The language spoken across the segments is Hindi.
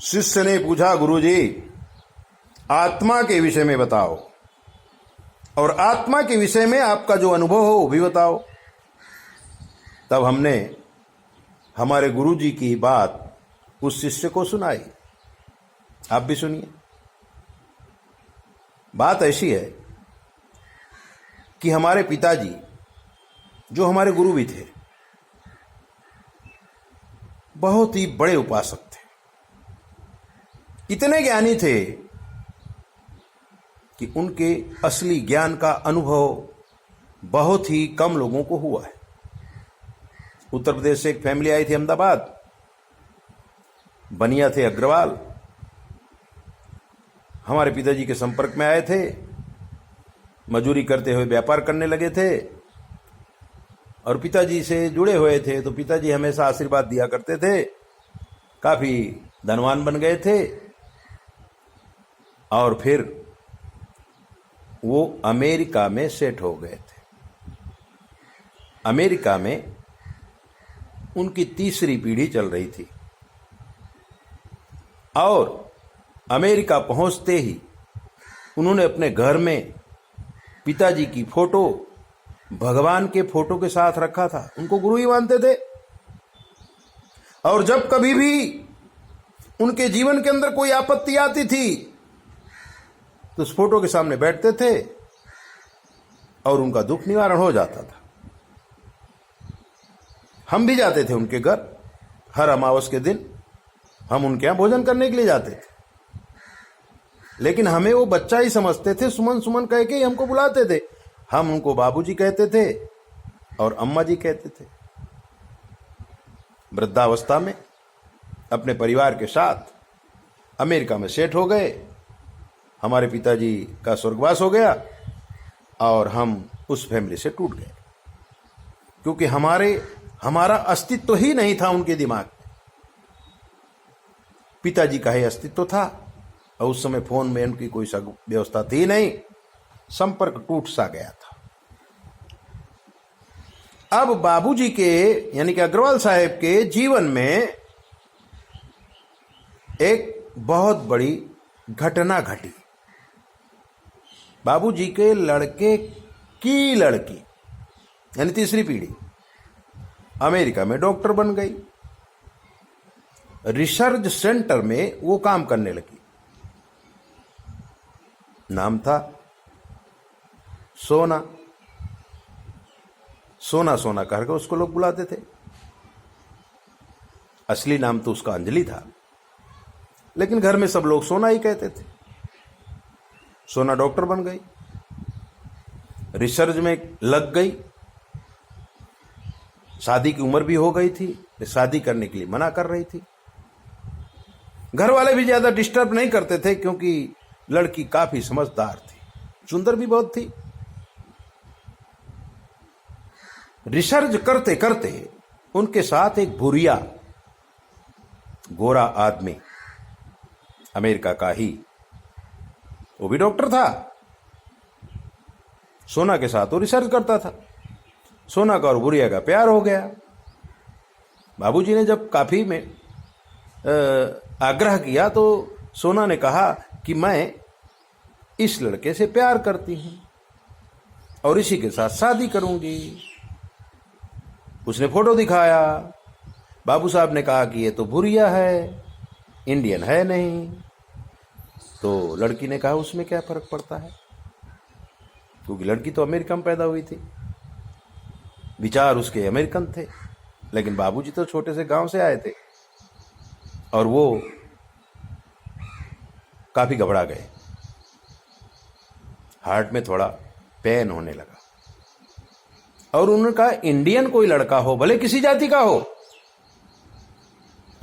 शिष्य ने पूछा, गुरुजी आत्मा के विषय में बताओ, और आत्मा के विषय में आपका जो अनुभव हो वो भी बताओ। तब हमने हमारे गुरुजी की बात उस शिष्य को सुनाई। आप भी सुनिए। बात ऐसी है कि हमारे पिताजी, जो हमारे गुरु भी थे, बहुत ही बड़े उपासक थे। इतने ज्ञानी थे कि उनके असली ज्ञान का अनुभव बहुत ही कम लोगों को हुआ है। उत्तर प्रदेश से एक फैमिली आई थी अहमदाबाद, बनिया थे अग्रवाल, हमारे पिताजी के संपर्क में आए थे, मजदूरी करते हुए व्यापार करने लगे थे और पिताजी से जुड़े हुए थे, तो पिताजी हमेशा आशीर्वाद दिया करते थे। काफी धनवान बन गए थे और फिर वो अमेरिका में सेट हो गए थे। अमेरिका में उनकी तीसरी पीढ़ी चल रही थी और अमेरिका पहुंचते ही उन्होंने अपने घर में पिताजी की फोटो भगवान के फोटो के साथ रखा था। उनको गुरु ही मानते थे और जब कभी भी उनके जीवन के अंदर कोई आपत्ति आती थी तो उस फोटो के सामने बैठते थे और उनका दुख निवारण हो जाता था। हम भी जाते थे उनके घर, हर अमावस के दिन हम उनके यहां भोजन करने के लिए जाते थे, लेकिन हमें वो बच्चा ही समझते थे। सुमन सुमन कह के ही हमको बुलाते थे। हम उनको बाबूजी कहते थे और अम्मा जी कहते थे। वृद्धावस्था में अपने परिवार के साथ अमेरिका में सेट हो गए। हमारे पिताजी का स्वर्गवास हो गया और हम उस फैमिली से टूट गए, क्योंकि हमारा अस्तित्व ही नहीं था उनके दिमाग में। पिताजी का ही अस्तित्व था और उस समय फोन में उनकी कोई व्यवस्था थी नहीं, संपर्क टूट सा गया था। अब बाबूजी के यानी कि अग्रवाल साहब के जीवन में एक बहुत बड़ी घटना घटी। बाबूजी के लड़के की लड़की यानी तीसरी पीढ़ी अमेरिका में डॉक्टर बन गई। रिसर्च सेंटर में वो काम करने लगी। नाम था सोना। सोना सोना करके उसको लोग बुलाते थे। असली नाम तो उसका अंजलि था, लेकिन घर में सब लोग सोना ही कहते थे। सोना डॉक्टर बन गई, रिसर्च में लग गई। शादी की उम्र भी हो गई थी, शादी करने के लिए मना कर रही थी। घर वाले भी ज्यादा डिस्टर्ब नहीं करते थे क्योंकि लड़की काफी समझदार थी, सुंदर भी बहुत थी। रिसर्च करते करते उनके साथ एक भूरिया गोरा आदमी अमेरिका का ही, वो भी डॉक्टर था, सोना के साथ वो रिसर्च करता था। सोना का और भूरिया का प्यार हो गया। बाबूजी ने जब काफी में आग्रह किया तो सोना ने कहा कि मैं इस लड़के से प्यार करती हूं और इसी के साथ शादी करूंगी। उसने फोटो दिखाया। बाबू साहब ने कहा कि ये तो भूरिया है, इंडियन है नहीं। तो लड़की ने कहा उसमें क्या फर्क पड़ता है, क्योंकि लड़की तो अमेरिका में पैदा हुई थी। विचार उसके अमेरिकन थे, लेकिन बाबूजी तो छोटे से गांव से आए थे और वो काफी घबरा गए। हार्ट में थोड़ा पेन होने लगा और उन्होंने कहा इंडियन कोई लड़का हो, भले किसी जाति का हो,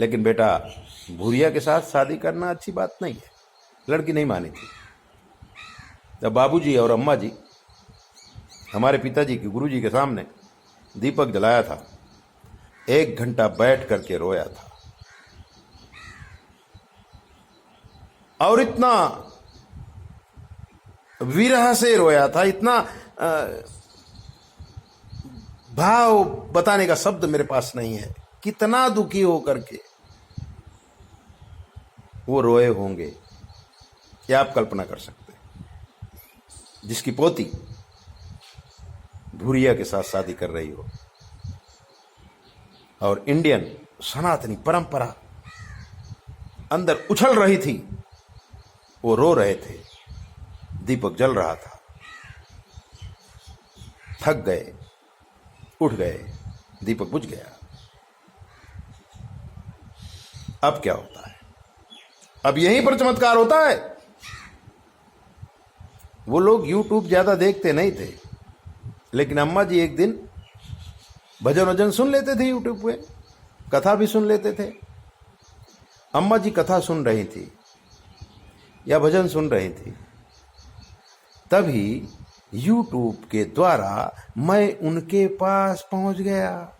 लेकिन बेटा भूरिया के साथ शादी करना अच्छी बात नहीं है। लड़की नहीं मानी थी। जब बाबूजी और अम्मा जी हमारे पिताजी के गुरुजी के सामने दीपक जलाया था, 1 घंटा बैठ करके रोया था और इतना विरह से रोया था, इतना भाव बताने का शब्द मेरे पास नहीं है, कितना दुखी हो करके। वो रोए होंगे, क्या आप कल्पना कर सकते हैं? जिसकी पोती भूरिया के साथ शादी कर रही हो और इंडियन सनातनी परंपरा अंदर उछल रही थी, वो रो रहे थे, दीपक जल रहा था, थक गए, उठ गए, दीपक बुझ गया। अब क्या होता है? अब यहीं पर चमत्कार होता है। वो लोग यूट्यूब ज्यादा देखते नहीं थे, लेकिन अम्मा जी एक दिन भजन वजन सुन लेते थे, यूट्यूब पे कथा भी सुन लेते थे। अम्मा जी कथा सुन रही थी या भजन सुन रही थी, तभी यूट्यूब के द्वारा मैं उनके पास पहुंच गया।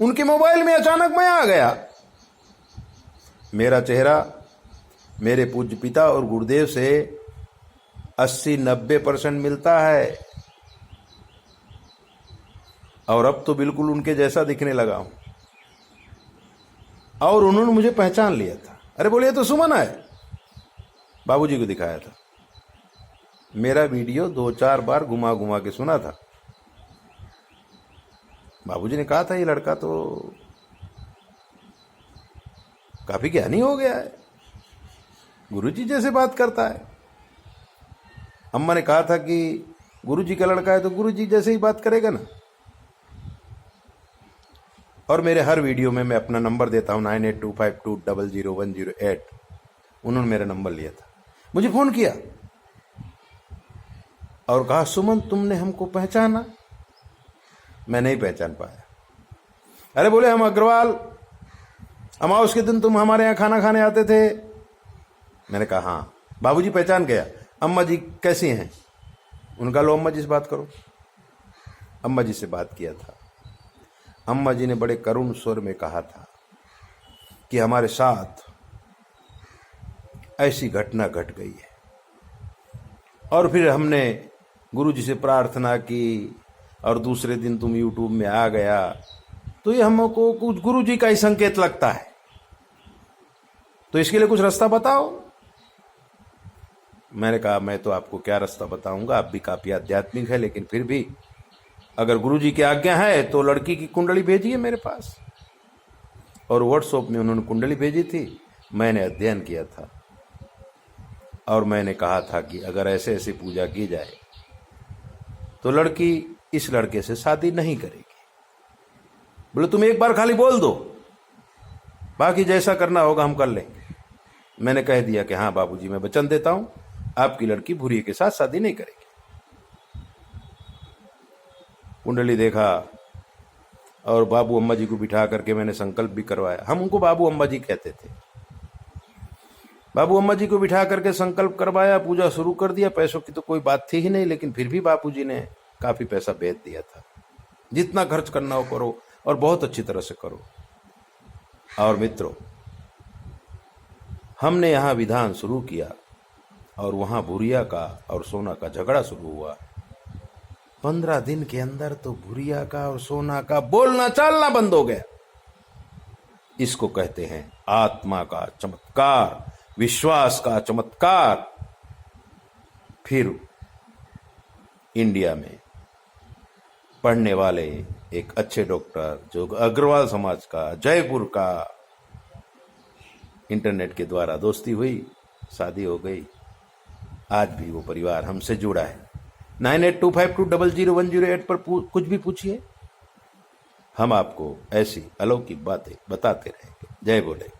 उनके मोबाइल में अचानक मैं आ गया। मेरा चेहरा मेरे पूज्य पिता और गुरुदेव से 80-90% मिलता है और अब तो बिल्कुल उनके जैसा दिखने लगा हूं। और उन्होंने मुझे पहचान लिया था। अरे बोलिए, तो सुमन है। बाबूजी को दिखाया था। मेरा वीडियो 2-4 बार घुमा घुमा के सुना था। बाबूजी ने कहा था ये लड़का तो काफी ज्ञानी हो गया है, गुरुजी जैसे बात करता है। अम्मा ने कहा था कि गुरुजी का लड़का है तो गुरुजी जैसे ही बात करेगा ना। और मेरे हर वीडियो में मैं अपना नंबर देता हूं 9825200108। उन्होंने मेरा नंबर लिया था, मुझे फोन किया और कहा, सुमन तुमने हमको पहचाना? मैं नहीं पहचान पाया। अरे बोले, हम अग्रवाल, अमावस के दिन तुम हमारे यहाँ खाना खाने आते थे। मैंने कहा हाँ। बाबूजी पहचान गया। अम्मा जी कैसी हैं? उनका लो अम्मा जी से बात करो। अम्मा जी से बात किया था। अम्मा जी ने बड़े करुण स्वर में कहा था कि हमारे साथ ऐसी घटना घट गई है। और फिर हमने गुरुजी से प्रार्थना की और दूसरे दिन तुम यूट्यूब में आ गया, तो ये हमको कुछ गुरुजी का ही संकेत लगता है, तो इसके लिए कुछ रास्ता बताओ। मैंने कहा मैं तो आपको क्या रास्ता बताऊंगा, आप भी काफी आध्यात्मिक है, लेकिन फिर भी अगर गुरुजी की आज्ञा है तो लड़की की कुंडली भेजिए मेरे पास। और व्हाट्सएप में उन्होंने कुंडली भेजी थी, मैंने अध्ययन किया था और मैंने कहा था कि अगर ऐसे ऐसे पूजा की जाए तो लड़की इस लड़के से शादी नहीं करेगी। बोले तुम एक बार खाली बोल दो, बाकी जैसा करना होगा हम कर लेंगे। मैंने कह दिया कि हाँ बाबूजी, मैं वचन देता हूं आपकी लड़की भूरिये के साथ शादी नहीं करेगी। कुंडली देखा और बाबू अम्मा जी को बिठा करके मैंने संकल्प भी करवाया। हम उनको बाबू अम्मा जी कहते थे। बाबू अम्मा जी को बिठा करके संकल्प करवाया, पूजा शुरू कर दिया। पैसों की तो कोई बात थी ही नहीं, लेकिन फिर भी बापूजी ने काफी पैसा भेज दिया था। जितना खर्च करना हो करो और बहुत अच्छी तरह से करो। और मित्रों, हमने यहां विधान शुरू किया और वहां भूरिया का और सोना का झगड़ा शुरू हुआ। 15 दिन के अंदर तो भूरिया का और सोना का बोलना चालना बंद हो गया। इसको कहते हैं आत्मा का चमत्कार, विश्वास का चमत्कार। फिर इंडिया में पढ़ने वाले एक अच्छे डॉक्टर जो अग्रवाल समाज का, जयपुर का, इंटरनेट के द्वारा दोस्ती हुई, शादी हो गई। आज भी वो परिवार हमसे जुड़ा है। 9825200108 पर कुछ भी पूछिए, हम आपको ऐसी अलौकिक बातें बताते रहेंगे। जय बोले।